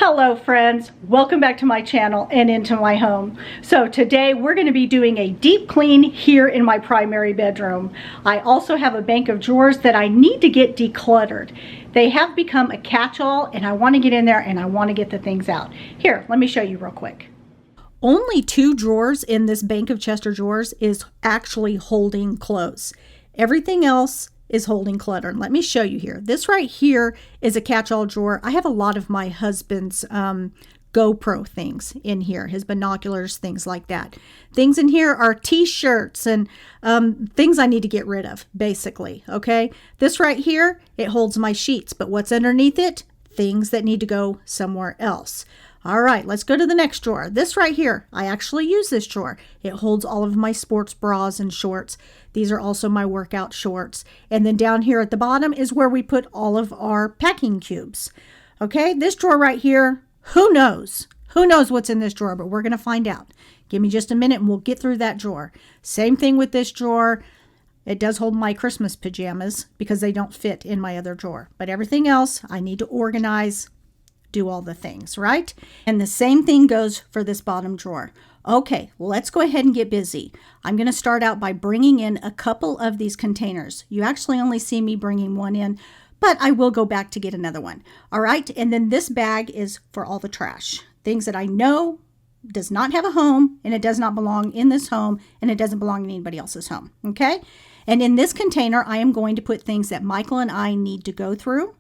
Hello friends, welcome back to my channel and into my home. So today we're going to be doing a deep clean here in my primary bedroom. I also have a bank of drawers that I need to get decluttered. They have become a catch-all and I want to get in there and I want to get the things out. Here, let me show you real quick. Only 2 drawers in this bank of Chester drawers is actually holding clothes. Everything else is holding clutter. And let me show you here. This right here is a catch-all drawer. I have a lot of my husband's GoPro things in here, his binoculars, things like that. Things in here are t-shirts and things I need to get rid of, basically, okay? This right here, it holds my sheets, but what's underneath it? Things that need to go somewhere else. All right, let's go to the next drawer. This right here, I actually use this drawer. It holds all of my sports bras and shorts. These are also my workout shorts. And then down here at the bottom is where we put all of our packing cubes. Okay, this drawer right here, who knows? Who knows what's in this drawer, but we're going to find out. Give me just a minute and we'll get through that drawer. Same thing with this drawer. It does hold my Christmas pajamas because they don't fit in my other drawer. But everything else, I need to organize, do all the things, right? And the same thing goes for this bottom drawer. Okay, let's go ahead and get busy. I'm going to start out by bringing in a couple of these containers. You actually only see me bringing one in, but I will go back to get another one. All right, and then this bag is for all the trash. Things that I know does not have a home, and it does not belong in this home, and it doesn't belong in anybody else's home, okay? And in this container, I am going to put things that Michael and I need to go through.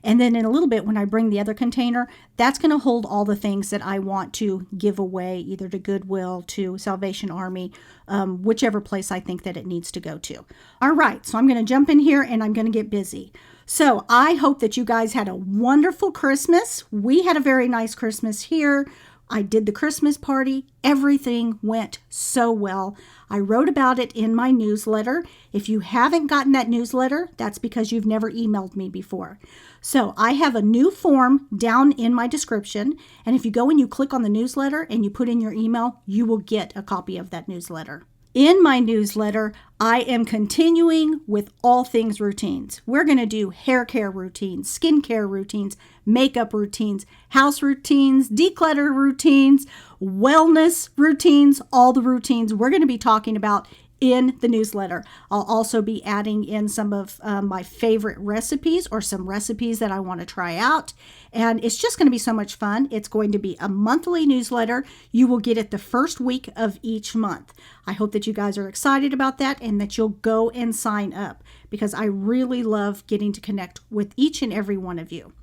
And then in a little bit, when I bring the other container, that's going to hold all the things that I want to give away, either to Goodwill, to Salvation Army, whichever place I think that it needs to go to. All right, so I'm going to jump in here and I'm going to get busy. So I hope that you guys had a wonderful Christmas. We had a very nice Christmas here. I did the Christmas party. Everything went so well. I wrote about it in my newsletter. If you haven't gotten that newsletter, that's because you've never emailed me before. So I have a new form down in my description. And if you go and you click on the newsletter and you put in your email, you will get a copy of that newsletter. In my newsletter, I am continuing with all things routines. We're going to do hair care routines, skincare routines, makeup routines, house routines, declutter routines, wellness routines, all the routines we're going to be talking about in the newsletter. I'll also be adding in some of my favorite recipes or some recipes that I want to try out. And it's just going to be so much fun. It's going to be a monthly newsletter. You will get it the first week of each month. I hope that you guys are excited about that and that you'll go and sign up because I really love getting to connect with each and every one of you.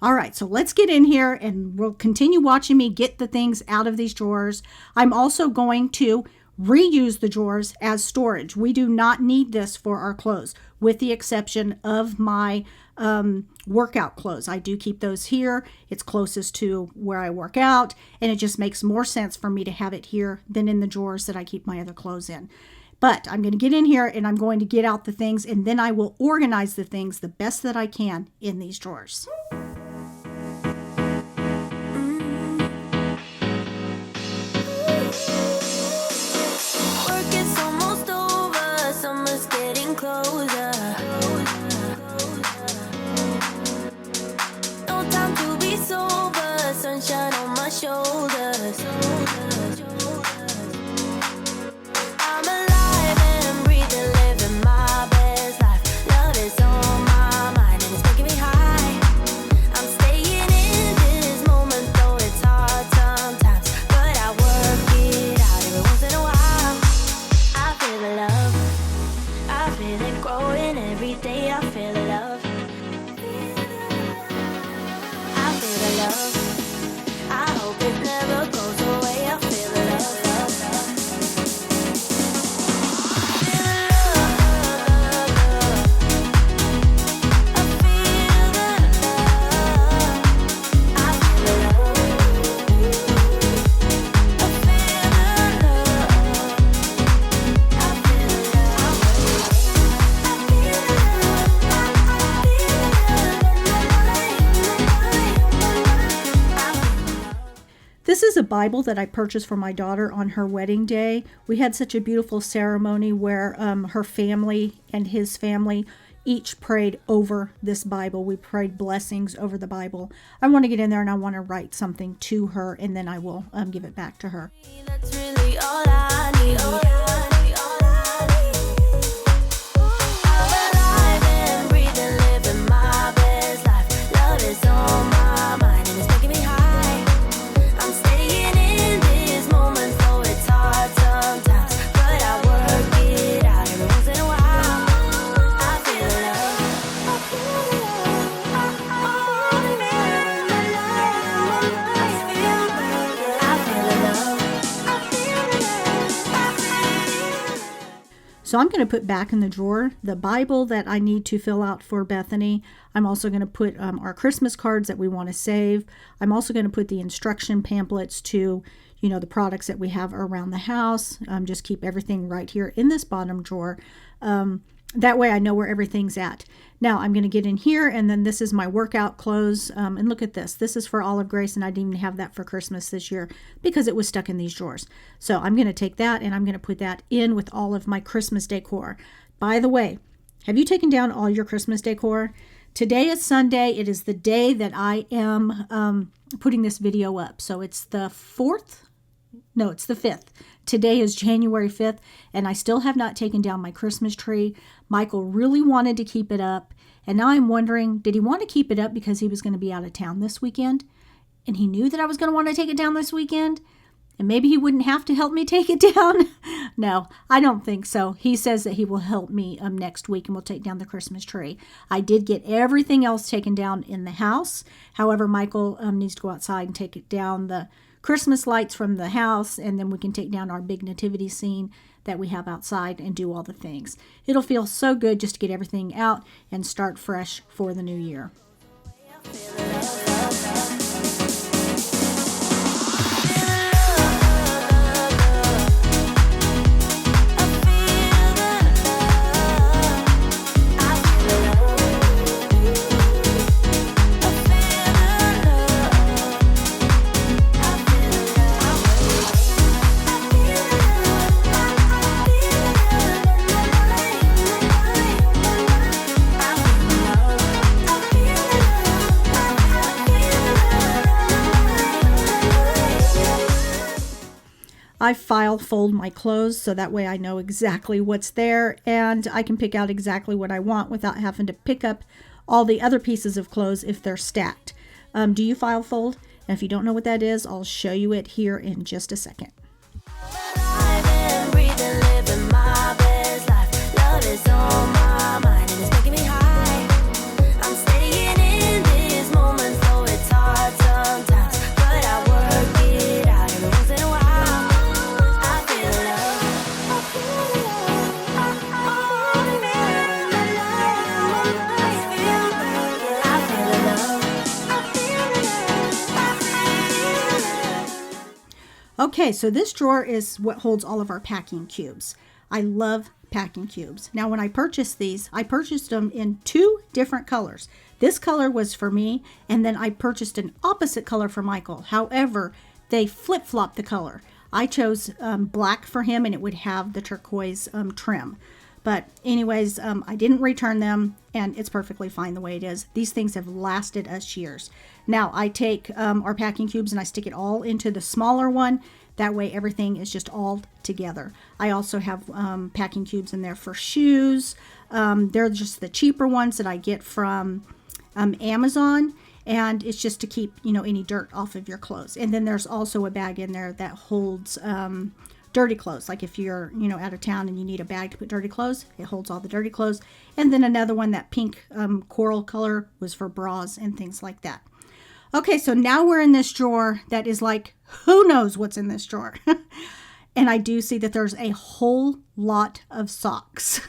All right, so let's get in here and we'll continue watching me get the things out of these drawers. I'm also going to reuse the drawers as storage. We do not need this for our clothes, with the exception of my workout clothes. I do keep those here. It's closest to where I work out, and it just makes more sense for me to have it here than in the drawers that I keep my other clothes in. But I'm going to get in here and I'm going to get out the things, and then I will organize the things the best that I can in these drawers. Sunshine on my shoulders. I'm alive and I'm breathing, living my best life. Love is on my mind and it's making me high. I'm staying in this moment, though it's hard sometimes, but I work it out every once in a while. I feel the love, I feel it growing every day. I feel the love, I feel the love. I hope it never goes away. I feel the love, love, love. Feel the love, love, love. I feel the love. I feel the love. I feel the love. I feel the love. I feel This is a Bible that I purchased for my daughter on her wedding day. We had such a beautiful ceremony where her family and his family each prayed over this Bible. We prayed blessings over the Bible. I want to get in there and I want to write something to her, and then I will give it back to her. That's really all I need. All I need, all I need. I'm alive and breathing, living my best life. Love is on my mind and it's making me high. I'm staying in this moment, though it's hard sometimes, but I work it out every once in a while. I feel love. I feel love. So I'm going to put back in the drawer the Bible that I need to fill out for Bethany. I'm also going to put our Christmas cards that we want to save. I'm also going to put the instruction pamphlets to, the products that we have around the house. Just keep everything right here in this bottom drawer. That way I know where everything's at. Now I'm going to get in here, and then this is my workout clothes. And look at this. This is for Olive Grace, and I didn't even have that for Christmas this year because it was stuck in these drawers. So I'm going to take that and I'm going to put that in with all of my Christmas decor. By the way, have you taken down all your Christmas decor? Today is Sunday. It is the day that I am putting this video up. So it's the 4th. No, it's the 5th. Today is January 5th, and I still have not taken down my Christmas tree. Michael really wanted to keep it up, and now I'm wondering, did he want to keep it up because he was going to be out of town this weekend? And he knew that I was going to want to take it down this weekend? And maybe he wouldn't have to help me take it down? No, I don't think so. He says that he will help me next week, and we'll take down the Christmas tree. I did get everything else taken down in the house. However, Michael needs to go outside and take it down the Christmas lights from the house, and then we can take down our big nativity scene that we have outside and do all the things. It'll feel so good just to get everything out and start fresh for the new year. I file fold my clothes so that way I know exactly what's there, and I can pick out exactly what I want without having to pick up all the other pieces of clothes if they're stacked. Do you file fold? And if you don't know what that is, I'll show you it here in just a second. Alive and breathing, living my best life. Love is on my mind and it's making me high. I'm staying in this moment, though it's hard sometimes, but I work it out every once in a while. I feel love. I feel Okay, so this drawer is what holds all of our packing cubes. I love packing cubes. Now, when I purchased these, I purchased them in 2 different colors. This color was for me, and then I purchased an opposite color for Michael. However, they flip-flopped the color. I chose black for him, and it would have the turquoise trim. But anyways, I didn't return them, and it's perfectly fine the way it is. These things have lasted us years. Now, I take our packing cubes and I stick it all into the smaller one. That way, everything is just all together. I also have packing cubes in there for shoes. They're just the cheaper ones that I get from Amazon. And it's just to keep, any dirt off of your clothes. And then there's also a bag in there that holds dirty clothes. Like if you're, out of town and you need a bag to put dirty clothes, it holds all the dirty clothes. And then another one, that pink coral color, was for bras and things like that. Okay, so now we're in this drawer that is like, who knows what's in this drawer? And I do see that there's a whole lot of socks.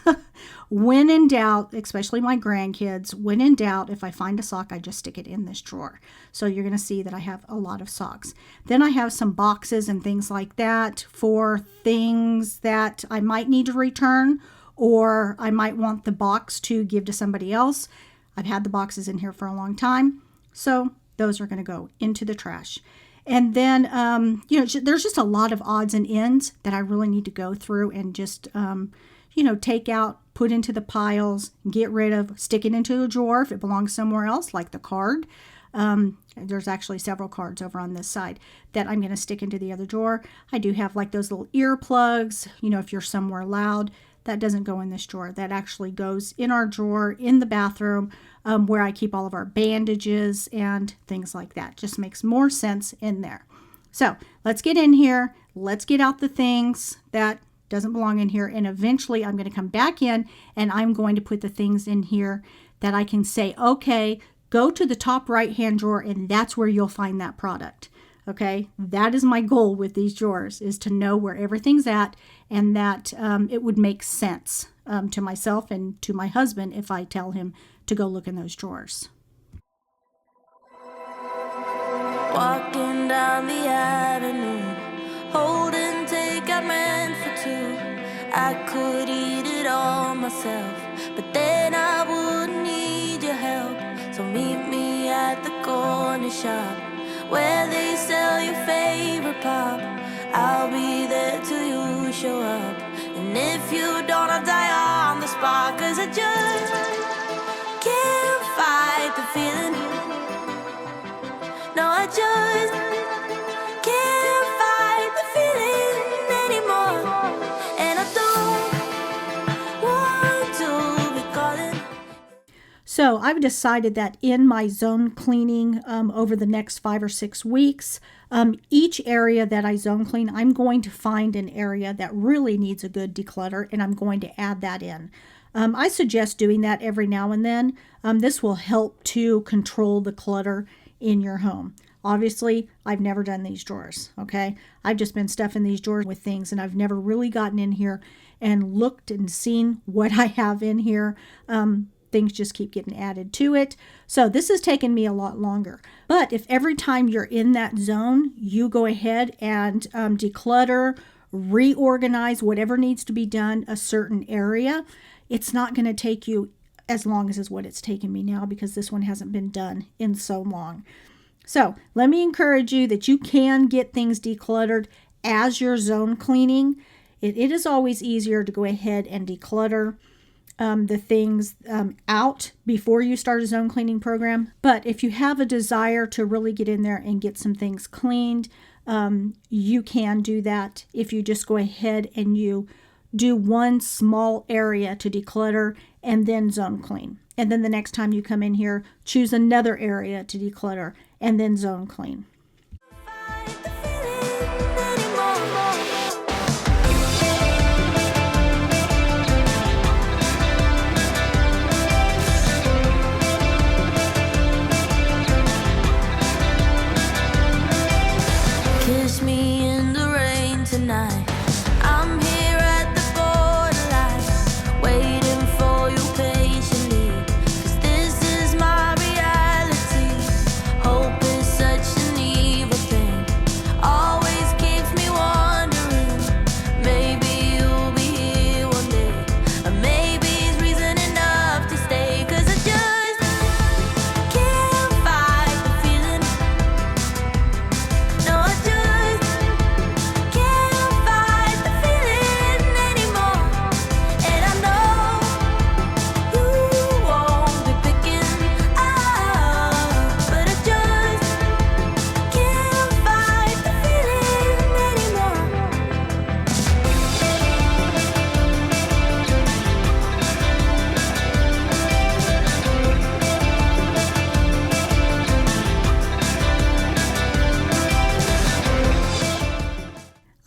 When in doubt, especially my grandkids, when in doubt, if I find a sock, I just stick it in this drawer. So you're going to see that I have a lot of socks. Then I have some boxes and things like that for things that I might need to return, or I might want the box to give to somebody else. I've had the boxes in here for a long time. So those are going to go into the trash. And then, there's just a lot of odds and ends that I really need to go through and just take out, put into the piles, get rid of, stick it into a drawer if it belongs somewhere else, like the card. There's actually several cards over on this side that I'm going to stick into the other drawer. I do have like those little earplugs, if you're somewhere loud. That doesn't go in this drawer. That actually goes in our drawer in the bathroom where I keep all of our bandages and things like that. Just makes more sense in there. So let's get in here. Let's get out the things that doesn't belong in here. And eventually I'm going to come back in and I'm going to put the things in here that I can say, okay, go to the top right-hand drawer and that's where you'll find that product. Okay, that is my goal with these drawers, is to know where everything's at, and that it would make sense to myself and to my husband if I tell him to go look in those drawers. Walking down the avenue, holding takeout meant for two. I could eat it all myself, but then I wouldn't need your help. So meet me at the corner shop where they sell your favorite pop. I'll be there till you show up, and if you don't, I'll die on the spot. 'Cause I just can't fight the feeling. No, I just can't fight the feeling anymore. And I don't want to be calling. So I've decided that in my zone cleaning over the next 5 or 6 weeks, each area that I zone clean, I'm going to find an area that really needs a good declutter, and I'm going to add that in. I suggest doing that every now and then. This will help to control the clutter in your home. Obviously, I've never done these drawers, okay? I've just been stuffing these drawers with things, and I've never really gotten in here and looked and seen what I have in here. Things just keep getting added to it. So this has taken me a lot longer. But if every time you're in that zone, you go ahead and declutter, reorganize whatever needs to be done a certain area, it's not going to take you as long as is what it's taken me now, because this one hasn't been done in so long. So let me encourage you that you can get things decluttered as you're zone cleaning. It is always easier to go ahead and declutter the things out before you start a zone cleaning program. But if you have a desire to really get in there and get some things cleaned, you can do that if you just go ahead and you do one small area to declutter and then zone clean. And then the next time you come in here, choose another area to declutter and then zone clean. Kiss me in the rain tonight. I'm here at the borderline, waiting for you patiently. 'Cause this is my reality. Hope is such an evil thing. Always keeps me wondering. Maybe you'll be here one day, or maybe it's reason enough to stay. 'Cause I just can't fight the feeling. No, I just can't fight the feeling anymore. And I know you won't be picking up, but I just can't fight the feeling anymore.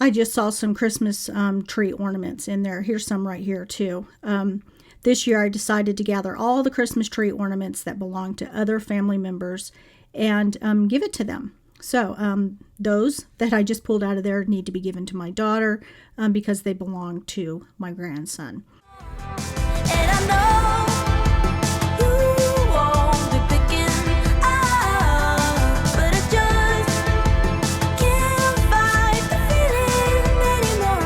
I just saw some Christmas tree ornaments in there. Here's some right here too. This year I decided to gather all the Christmas tree ornaments that belong to other family members and give it to them. So those that I just pulled out of there need to be given to my daughter because they belong to my grandson. And I know you won't be picking up, but I just can't fight the feeling anymore.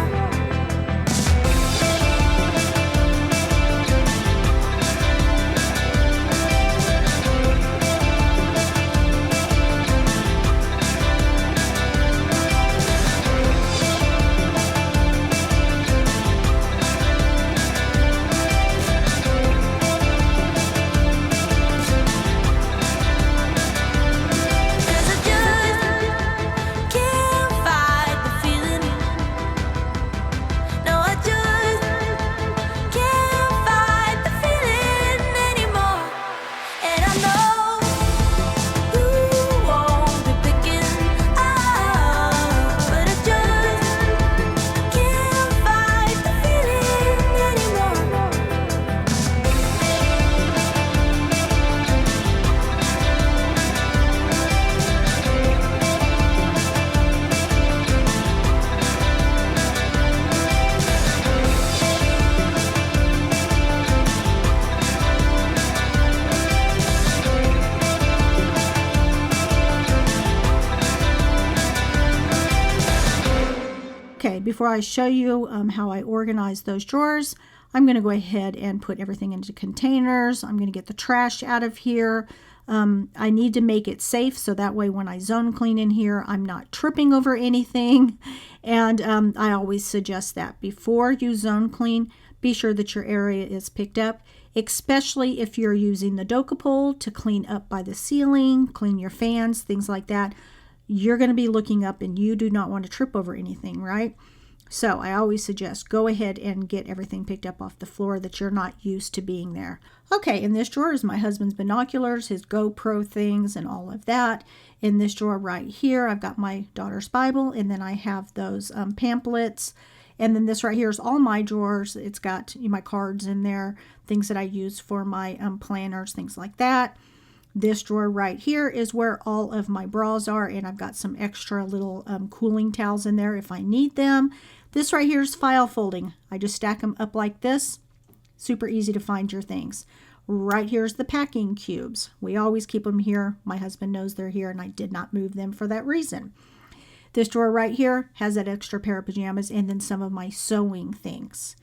before I show you how I organize those drawers, I'm going to go ahead and put everything into containers. I'm going to get the trash out of here. I need to make it safe so that way when I zone clean in here, I'm not tripping over anything. And I always suggest that before you zone clean, be sure that your area is picked up, especially if you're using the Declutter to clean up by the ceiling, clean your fans, things like that. You're going to be looking up and you do not want to trip over anything, right? So I always suggest go ahead and get everything picked up off the floor that you're not used to being there. Okay, in this drawer is my husband's binoculars, his GoPro things, and all of that. In this drawer right here, I've got my daughter's Bible, and then I have those pamphlets. And then this right here is all my drawers. It's got my cards in there, things that I use for my planners, things like that. This drawer right here is where all of my bras are, and I've got some extra little cooling towels in there if I need them. This right here is file folding. I just stack them up like this. Super easy to find your things. Right here's the packing cubes. We always keep them here. My husband knows they're here, and I did not move them for that reason. This drawer right here has that extra pair of pajamas and then some of my sewing things.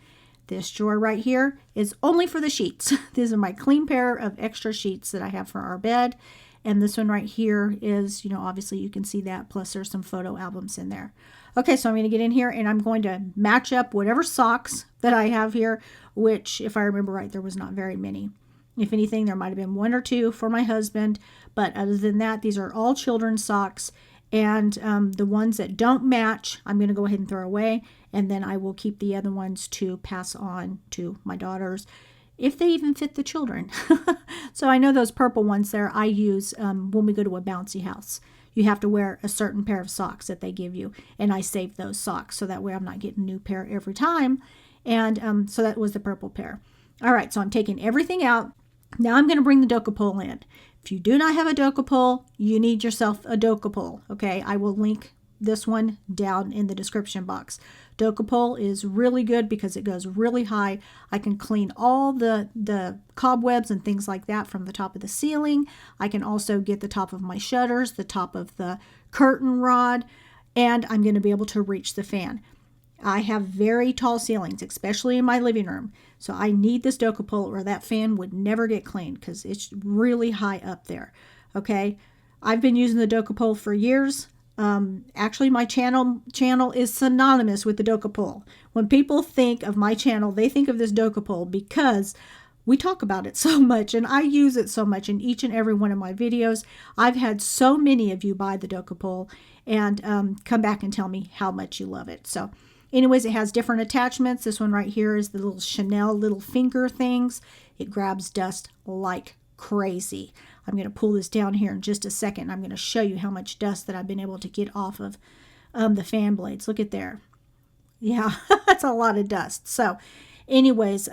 This drawer right here is only for the sheets. These are my clean pair of extra sheets that I have for our bed. And this one right here is, obviously you can see that. Plus there's some photo albums in there. Okay, so I'm going to get in here and I'm going to match up whatever socks that I have here, which if I remember right, there was not very many. If anything, there might have been one or two for my husband. But other than that, these are all children's socks. And the ones that don't match, I'm going to go ahead and throw away. And then I will keep the other ones to pass on to my daughters, if they even fit the children. So I know those purple ones there I use when we go to a bouncy house. You have to wear a certain pair of socks that they give you. And I save those socks so that way I'm not getting a new pair every time. And so that was the purple pair. All right, so I'm taking everything out. Now I'm going to bring the Declutter in. If you do not have a Declutter, you need yourself a Declutter. Okay, I will link this one down in the description box. Declutter is really good because it goes really high. I can clean all the cobwebs and things like that from the top of the ceiling. I can also get the top of my shutters, the top of the curtain rod, and I'm going to be able to reach the fan. I have very tall ceilings, especially in my living room. So I need this Declutter or that fan would never get cleaned because it's really high up there. Okay, I've been using the Declutter for years. Actually, my channel is synonymous with the Declutter. When people think of my channel, they think of this Declutter because we talk about it so much and I use it so much in each and every one of my videos. I've had so many of you buy the Declutter and come back and tell me how much you love it. So anyways, it has different attachments. This one right here is the little Chanel little finger things. It grabs dust like crazy. I'm going to pull this down here in just a second. I'm going to show you how much dust that I've been able to get off of the fan blades. Look at there. Yeah, that's a lot of dust. So anyways,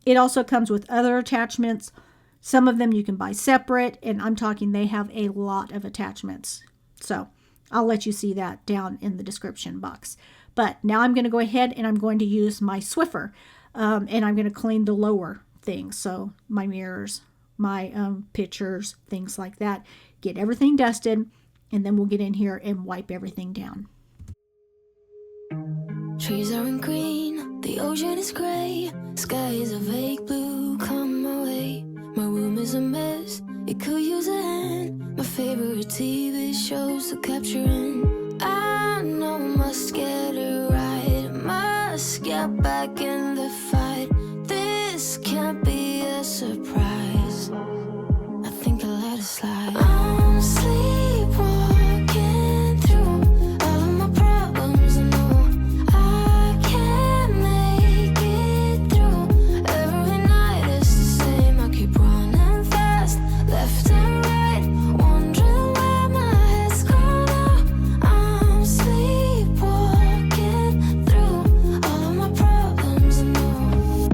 it also comes with other attachments. Some of them you can buy separate, and I'm talking they have a lot of attachments. So I'll let you see that down in the description box. But now I'm going to go ahead and I'm going to use my Swiffer, and I'm going to clean the lower things. So my mirrors, my pictures, things like that. Get everything dusted, and then we'll get in here and wipe everything down. Trees aren't green, the ocean is gray, sky is a vague blue, come my way. My room is a mess, it could use a hand. My favorite TV shows to capture in. I know must get it right, must get back in the fight. This can't be a surprise. I think I let it slide. I'm sleepwalking through all of my problems. I know I can't make it through. Every night it's the same. I keep running fast, left and right, wondering where my head's gone now. I'm sleepwalking through all of my problems. I know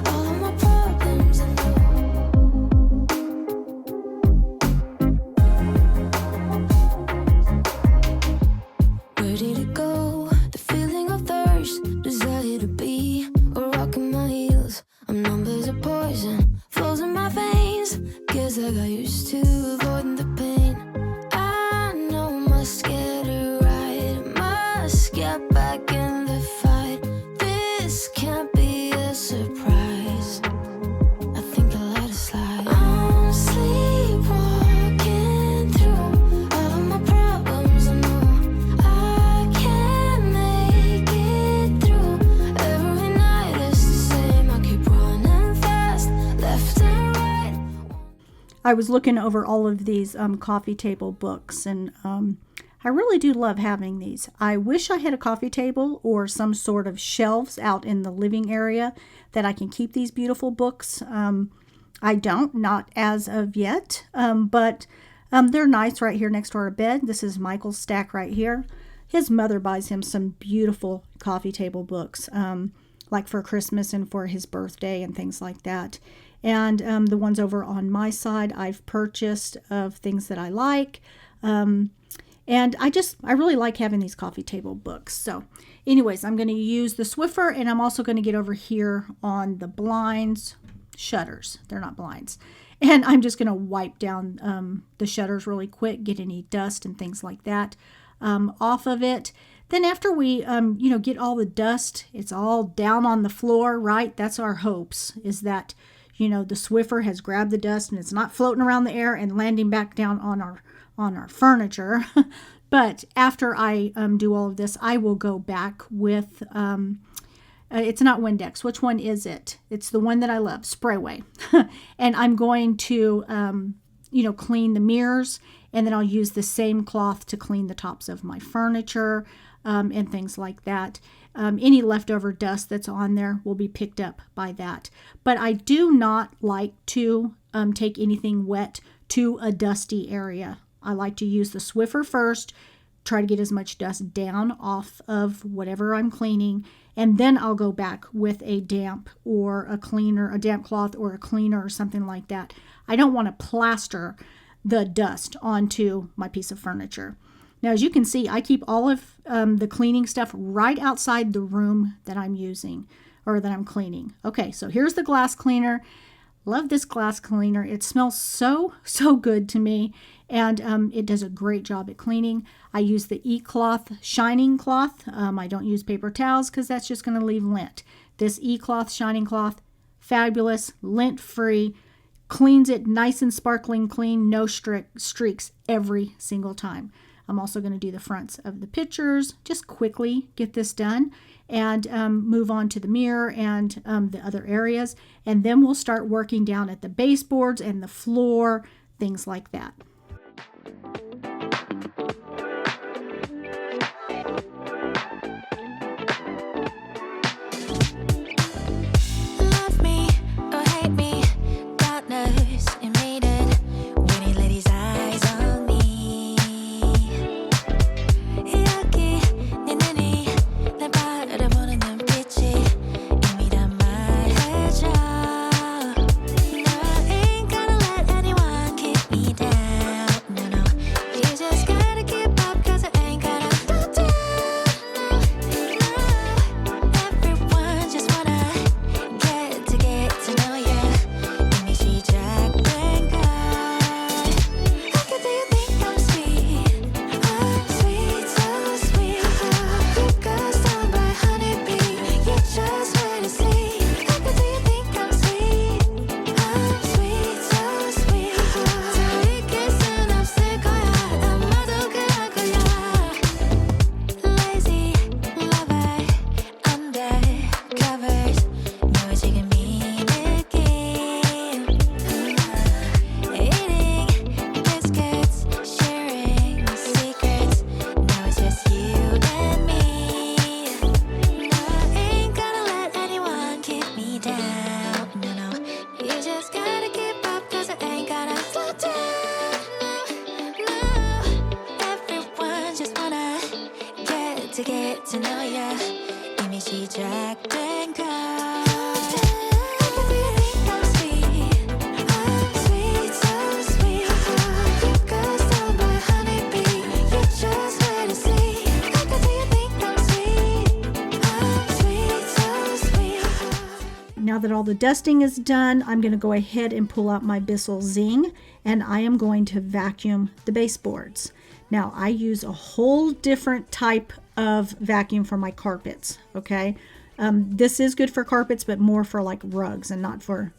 all of my problems. I know. Where did it go? The feeling of thirst, desire to be a rock in my heels. I'm numb as a poison, flows in my veins. Guess I got used to avoiding the pain. I know must get I was looking over all of these coffee table books, and I really do love having these. I wish I had a coffee table or some sort of shelves out in the living area that I can keep these beautiful books. I don't, not as of yet, but they're nice right here next to our bed. This is Michael's stack right here. His mother buys him some beautiful coffee table books, like for Christmas and for his birthday and things like that. And the ones over on my side I've purchased of things that I like. And I really like having these coffee table books. So anyways, I'm going to use the Swiffer, and I'm also going to get over here on the blinds, shutters. They're not blinds. And I'm just going to wipe down the shutters really quick, get any dust and things like that off of it. Then after we, get all the dust, it's all down on the floor, right? That's our hopes, is that, the Swiffer has grabbed the dust and it's not floating around the air and landing back down on our furniture. But after I do all of this, I will go back with, it's not Windex. Which one is it? It's the one that I love, Sprayway. And I'm going to, clean the mirrors, and then I'll use the same cloth to clean the tops of my furniture and things like that. Any leftover dust that's on there will be picked up by that. But I do not like to take anything wet to a dusty area. I like to use the Swiffer first, try to get as much dust down off of whatever I'm cleaning, and then I'll go back with a damp or a cleaner, a damp cloth or a cleaner or something like that. I don't want to plaster the dust onto my piece of furniture. Now, as you can see, I keep all of the cleaning stuff right outside the room that I'm using or that I'm cleaning. Okay, so here's the glass cleaner. Love this glass cleaner. It smells so good to me, and it does a great job at cleaning. I use the E-Cloth shining cloth. I don't use paper towels because that's just going to leave lint. This E-Cloth shining cloth, fabulous, lint-free, cleans it nice and sparkling clean, no streaks every single time. I'm also going to do the fronts of the pictures, just quickly get this done, and move on to the mirror and the other areas. And then we'll start working down at the baseboards and the floor, things like that. Love me or hate me, God knows you made it when he laid his eyes on me. 여기 네 눈이 날 바라보는 눈빛이 이미 다 말해줘. No, I ain't gonna let anyone keep me down. No, no, you just gotta keep up 'cause I ain't gonna slow down. No, everyone just wanna get to know you. 이미 시작된 걸. How could you think I'm sweet? I'm sweet, so sweet. You got stung by honeybee. You just wait and see. How could you think I'm sweet? I'm sweet, so sweet. 저희 키스는 없을 거야. 아마도 그럴 거야. Lazy lover undercovers. 너 지금 이 느낌. Eating biscuits, sharing secrets. Now it's just you and me. No, I ain't gonna let anyone keep me down. No, no, you just gotta keep up 'cause I ain't gonna slow down. No, everyone just wanna get to know you. 이미 시작된 걸. How could you think I'm sweet? I'm sweet, so sweet. You got stung by honeybee. You just wait and see. How could you think I'm sweet? I'm sweet, so sweet. Now that all the dusting is done, I'm going to go ahead and pull out my Bissell Zing, and I am going to vacuum the baseboards. Now, I use a whole different type of vacuum for my carpets, okay? This is good for carpets, but more for like rugs and not for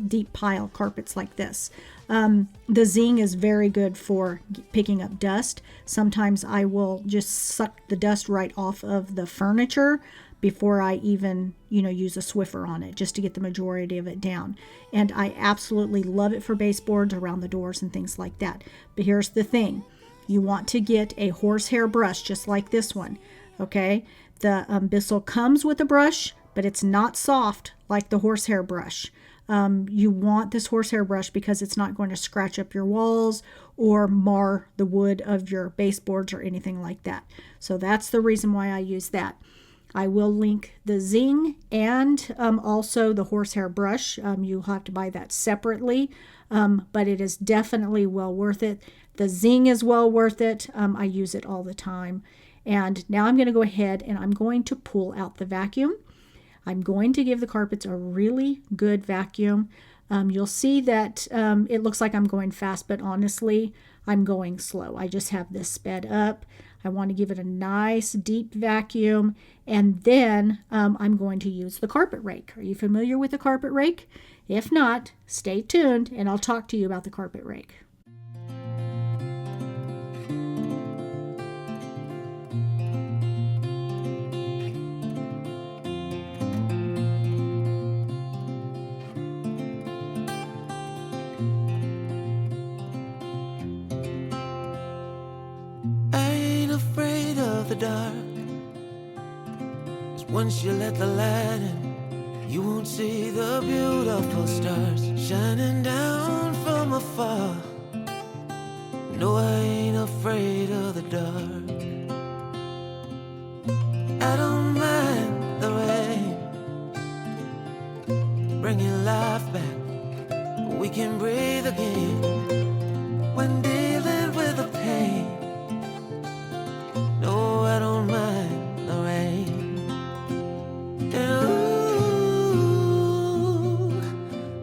deep pile carpets like this. The Zing is very good for picking up dust. Sometimes I will just suck the dust right off of the furniture before I even, use a Swiffer on it, just to get the majority of it down. And I absolutely love it for baseboards around the doors and things like that. But here's the thing. You want to get a horsehair brush just like this one, okay? The Bissell comes with a brush, but it's not soft like the horsehair brush. You want this horsehair brush because it's not going to scratch up your walls or mar the wood of your baseboards or anything like that. So that's the reason why I use that. I will link the Zing and also the horsehair brush. You'll have to buy that separately, but it is definitely well worth it. The Zing is well worth it. I use it all the time. And now I'm going to go ahead and I'm going to pull out the vacuum. I'm going to give the carpets a really good vacuum. You'll see that it looks like I'm going fast, but honestly, I'm going slow. I just have this sped up. I want to give it a nice deep vacuum, and then I'm going to use the carpet rake. Are you familiar with the carpet rake? If not, stay tuned and I'll talk to you about the carpet rake. The dark, 'cause once you let the light in, you won't see the beautiful stars shining down from afar. No, I ain't afraid of the dark. I don't mind the rain, bringing life back. We can breathe again when dealing with the pain. No, I don't mind the rain. And ooh,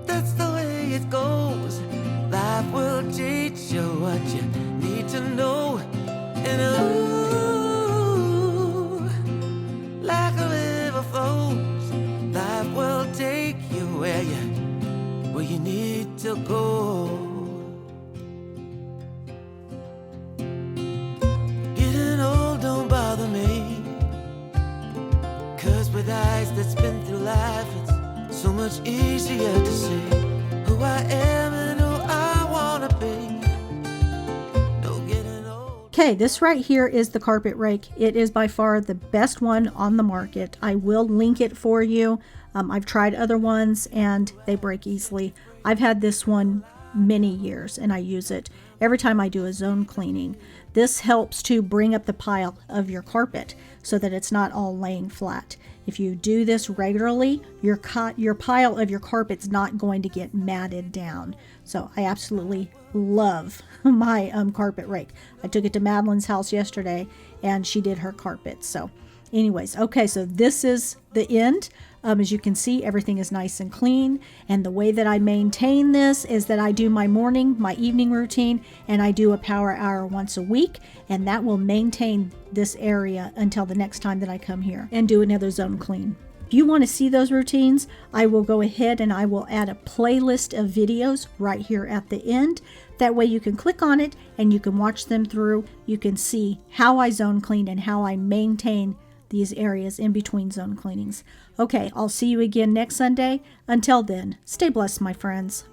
that's the way it goes. Life will teach you what you need to know. And ooh, like a river flows, life will take you where you need to go. With eyes that's been through life, it's so much easier to see who I am and who I wanna be. No getting old. Okay, this right here is the carpet rake. It is by far the best one on the market. I will link it for you. I've tried other ones and they break easily. I've had this one many years and I use it every time I do a zone cleaning. This helps to bring up the pile of your carpet so that it's not all laying flat. If you do this regularly, your pile of your carpet's not going to get matted down. So I absolutely love my carpet rake. I took it to Madeline's house yesterday and she did her carpet. So anyways, okay, so this is the end. As you can see, everything is nice and clean. And the way that I maintain this is that I do my morning, my evening routine, and I do a power hour once a week. And that will maintain this area until the next time that I come here and do another zone clean. If you want to see those routines, I will go ahead and I will add a playlist of videos right here at the end. That way you can click on it and you can watch them through. You can see how I zone clean and how I maintain these areas in between zone cleanings. Okay, I'll see you again next Sunday. Until then, stay blessed, my friends.